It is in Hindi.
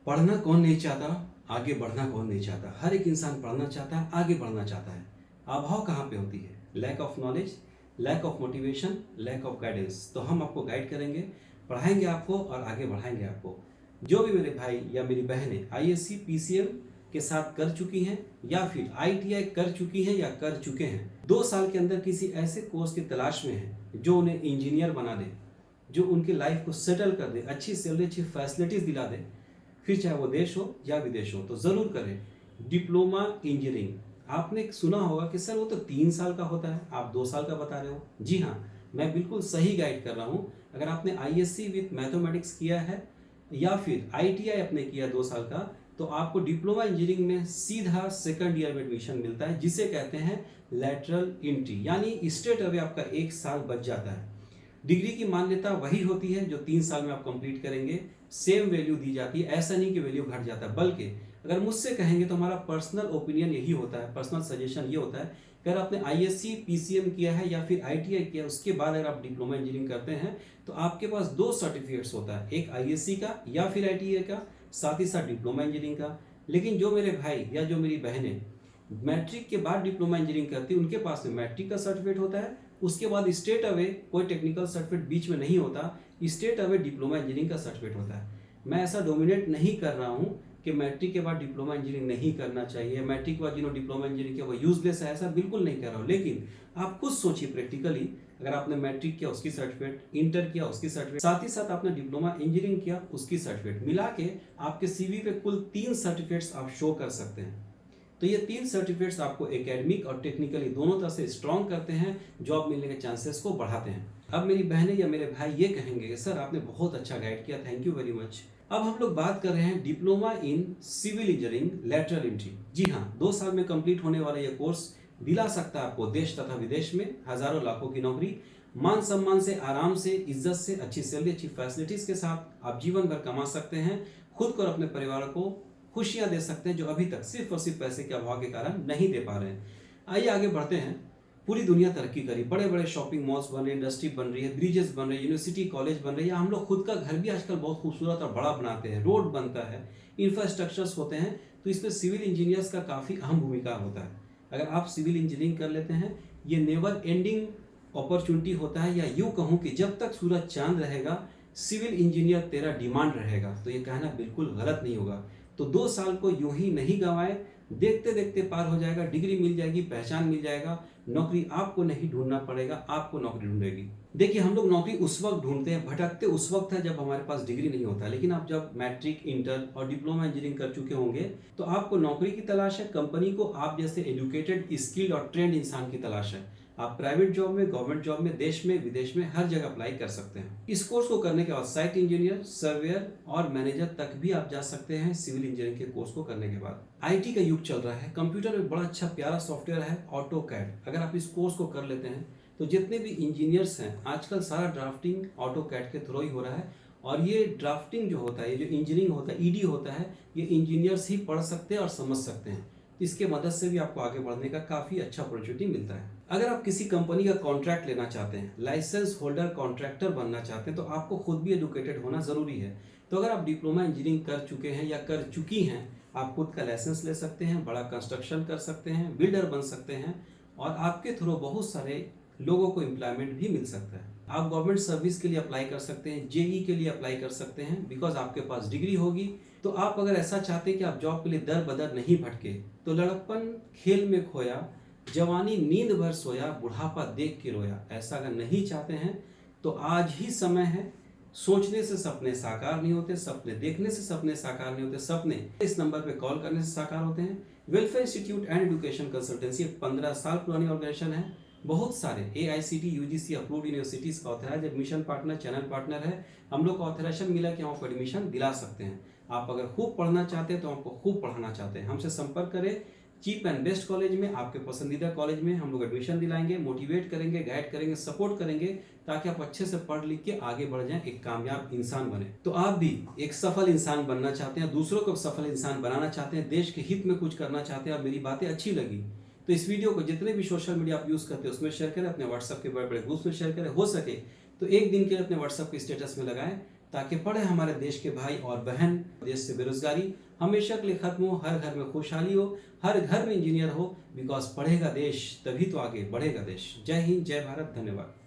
पढ़ना कौन नहीं चाहता, आगे बढ़ना कौन नहीं चाहता। हर एक इंसान पढ़ना चाहता है, आगे बढ़ना चाहता है। अभाव कहाँ पे होती है? Lack of knowledge, lack of motivation, lack of guidance. तो हम आपको गाइड करेंगे, पढ़ाएंगे आपको और आगे बढ़ाएंगे आपको। जो भी मेरे भाई या मेरी बहनें आईएससी पीसीएम के साथ कर चुकी हैं या फिर आईटीआई कर चुकी हैं या कर चुके हैं, 2 साल के अंदर किसी ऐसे कोर्स की तलाश में हैं जो उन्हें इंजीनियर बना दे, जो उनकी लाइफ को सेटल कर दे, अच्छी सैलरी, अच्छी फैसिलिटीज दिला दे, फिर चाहे वो देश हो या विदेश हो, तो ज़रूर करें डिप्लोमा इंजीनियरिंग। आपने सुना होगा कि सर वो तो 3 साल का होता है, आप 2 साल का बता रहे हो। जी हाँ, मैं बिल्कुल सही गाइड कर रहा हूँ। अगर आपने आईएससी विथ मैथमेटिक्स किया है या फिर आईटीआई आपने किया 2 साल का, तो आपको डिप्लोमा इंजीनियरिंग में सीधा सेकंड ईयर में एडमिशन मिलता है, जिसे कहते हैं लेटरल एंट्री, यानी स्ट्रेट अवे आपका 1 साल बच जाता है। डिग्री की मान्यता वही होती है जो 3 साल में आप कंप्लीट करेंगे, सेम वैल्यू दी जाती है। ऐसा नहीं कि वैल्यू घट जाता है, बल्कि अगर मुझसे कहेंगे तो हमारा पर्सनल ओपिनियन यही होता है, पर्सनल सजेशन ये होता है कि अगर आपने आईएससी पीसीएम किया है या फिर आईटीआई किया, उसके बाद अगर आप डिप्लोमा इंजीनियरिंग करते हैं तो आपके पास 2 सर्टिफिकेट्स होता है, एक आईएससी का या फिर आईटीआई का, साथ ही साथ डिप्लोमा इंजीनियरिंग का। लेकिन जो मेरे भाई या जो मेरी बहनें मैट्रिक के बाद डिप्लोमा इंजीनियरिंग करती है, उनके पास में मैट्रिक का सर्टिफिकेट होता है, उसके बाद स्टेट अवे कोई टेक्निकल सर्टिफिकेट बीच में नहीं होता, स्टेट अवे डिप्लोमा इंजीनियरिंग का सर्टिफिकेट होता है। मैं ऐसा डोमिनेट नहीं कर रहा हूँ कि मैट्रिक के बाद डिप्लोमा इंजीनियरिंग नहीं करना चाहिए, मैट्रिक के बाद जिन्होंने डिप्लोमा इंजीनियरिंग किया वो यूजलेस है, ऐसा बिल्कुल नहीं कर रहा हूँ। लेकिन आप खुद सोचिए प्रैक्टिकली, अगर आपने मैट्रिक किया उसकी सर्टिफिकेट, इंटर किया उसकी सर्टिफिकेट, साथ ही साथ आपने डिप्लोमा इंजीनियरिंग किया उसकी सर्टिफिकेट, मिला के आपके सीवी पे कुल 3 सर्टिफिकेट्स आप शो कर सकते हैं। तो ये 3 सर्टिफिकेट्स आपको एकेडमिक और टेक्निकली दोनों तरह से स्ट्रॉन्ग करते हैं, जॉब मिलने के चांसेस को बढ़ाते हैं। अब मेरी बहनें या मेरे भाई ये कहेंगे कि सर आपने बहुत अच्छा गाइड किया, थैंक यू वेरी मच। अब हम लोग बात कर रहे हैं diploma in civil engineering lateral entry. जी हाँ, 2 साल में कंप्लीट होने वाला ये कोर्स दिला सकता है आपको देश तथा विदेश में हजारों लाखों की नौकरी, मान सम्मान से, आराम से, इज्जत से, अच्छी सैलरी, अच्छी फैसिलिटीज के साथ आप जीवन भर कमा सकते हैं, खुद को और अपने परिवार को खुशियां दे सकते हैं, जो अभी तक सिर्फ और सिर्फ पैसे के अभाव के कारण नहीं दे पा रहे हैं। आइए आगे बढ़ते हैं। पूरी दुनिया तरक्की करी, बड़े बड़े शॉपिंग मॉल्स बन रहे हैं, इंडस्ट्री बन रही है, ब्रिजेस बन रहे हैं, यूनिवर्सिटी कॉलेज बन रहे हैं, या हम लोग खुद का घर भी आजकल बहुत खूबसूरत और बड़ा बनाते हैं, रोड बनता है, इंफ्रास्ट्रक्चर्स होते हैं, तो इसमें सिविल इंजीनियर्स का काफ़ी अहम भूमिका होता है। अगर आप सिविल इंजीनियरिंग कर लेते हैं, ये नेवर एंडिंग अपॉर्चुनिटी होता है, या यूँ कहूँ कि जब तक सूरज चांद रहेगा सिविल इंजीनियर तेरा डिमांड रहेगा। तो ये कहना बिल्कुल गलत नहीं होगा। तो 2 साल को यूं ही नहीं गंवाए, देखते देखते पार हो जाएगा, डिग्री मिल जाएगी, पहचान मिल जाएगा, नौकरी आपको नहीं ढूंढना पड़ेगा, आपको नौकरी ढूंढेगी। देखिए, हम लोग नौकरी उस वक्त ढूंढते हैं, भटकते उस वक्त है जब हमारे पास डिग्री नहीं होता। लेकिन आप जब मैट्रिक, इंटर और डिप्लोमा इंजीनियरिंग कर चुके होंगे तो आपको नौकरी की तलाश है, कंपनी को आप जैसे एजुकेटेड, स्किल्ड और ट्रेंड इंसान की तलाश है। आप प्राइवेट जॉब में, गवर्नमेंट जॉब में, देश में, विदेश में, हर जगह अप्लाई कर सकते हैं। इस कोर्स को करने के बाद साइट इंजीनियर, सर्वेयर और मैनेजर तक भी आप जा सकते हैं सिविल इंजीनियरिंग के कोर्स को करने के बाद। आईटी का युग चल रहा है, कंप्यूटर में बड़ा अच्छा प्यारा सॉफ्टवेयर है ऑटो कैड। अगर आप इस कोर्स को कर लेते हैं तो जितने भी इंजीनियर्स हैं, आजकल सारा ड्राफ्टिंग ऑटो कैड के थ्रू ही हो रहा है। और ये ड्राफ्टिंग जो होता है, ये जो इंजीनियरिंग होता है, ईडी होता है, ये इंजीनियर्स ही पढ़ सकते हैं और समझ सकते हैं। इसके मदद से भी आपको आगे बढ़ने का काफ़ी अच्छा अपॉर्चुनिटी मिलता है। अगर आप किसी कंपनी का कॉन्ट्रैक्ट लेना चाहते हैं, लाइसेंस होल्डर कॉन्ट्रैक्टर बनना चाहते हैं, तो आपको खुद भी एजुकेटेड होना ज़रूरी है। तो अगर आप डिप्लोमा इंजीनियरिंग कर चुके हैं या कर चुकी हैं, आप खुद का लाइसेंस ले सकते हैं, बड़ा कंस्ट्रक्शन कर सकते हैं, बिल्डर बन सकते हैं, और आपके थ्रू बहुत सारे लोगों को एम्प्लॉयमेंट भी मिल सकता है। आप गवर्नमेंट सर्विस के लिए अप्लाई कर सकते हैं, जेई के लिए अप्लाई कर सकते हैं, बिकॉज आपके पास डिग्री होगी। तो आप अगर ऐसा चाहते हैं कि आप जॉब के लिए दर बदर नहीं भटके, तो लड़कपन खेल में खोया, जवानी नींद भर सोया, बुढ़ापा देख के रोया, ऐसा अगर नहीं चाहते हैं तो आज ही समय है। सोचने से सपने साकार नहीं होते, सपने देखने से सपने साकार नहीं होते, सपने इस नंबर पे कॉल करने से साकार होते हैं। Welfare institute and education consultancy 15 साल पुरानी ऑर्गेनाइजेशन है। बहुत सारे AICTE UGC अप्रूव्ड यूनिवर्सिटीज़ का authorise admission partner, channel partner है। हम लोग को ऑथराइजेशन मिला कि हम आपको एडमिशन दिला सकते हैं। आप अगर खूब पढ़ना चाहते हैं तो आपको खूब पढ़ाना चाहते हैं, हमसे संपर्क करें। चीप एंड बेस्ट कॉलेज में, आपके पसंदीदा कॉलेज में हम लोग एडमिशन दिलाएंगे, मोटिवेट करेंगे, गाइड करेंगे, सपोर्ट करेंगे, ताकि आप अच्छे से पढ़ लिख के आगे बढ़ जाएं, एक कामयाब इंसान बने। तो आप भी एक सफल इंसान बनना चाहते हैं, दूसरों को सफल इंसान बनाना चाहते हैं, देश के हित में कुछ करना चाहते हैं, और मेरी बातें अच्छी लगी तो इस वीडियो को जितने भी सोशल मीडिया आप यूज़ करते हैं उसमें शेयर करें, अपने व्हाट्सएप के बड़े बड़े ग्रुप्स में शेयर करें, हो सके तो एक दिन के लिए अपने व्हाट्सएप के स्टेटस में लगाएं, ताकि पढ़े हमारे देश के भाई और बहन। देश से बेरोजगारी हमेशा के लिए खत्म हो, हर घर में खुशहाली हो, हर घर में इंजीनियर हो। बिकॉज पढ़ेगा देश तभी तो आगे बढ़ेगा देश। जय हिंद, जय भारत, धन्यवाद।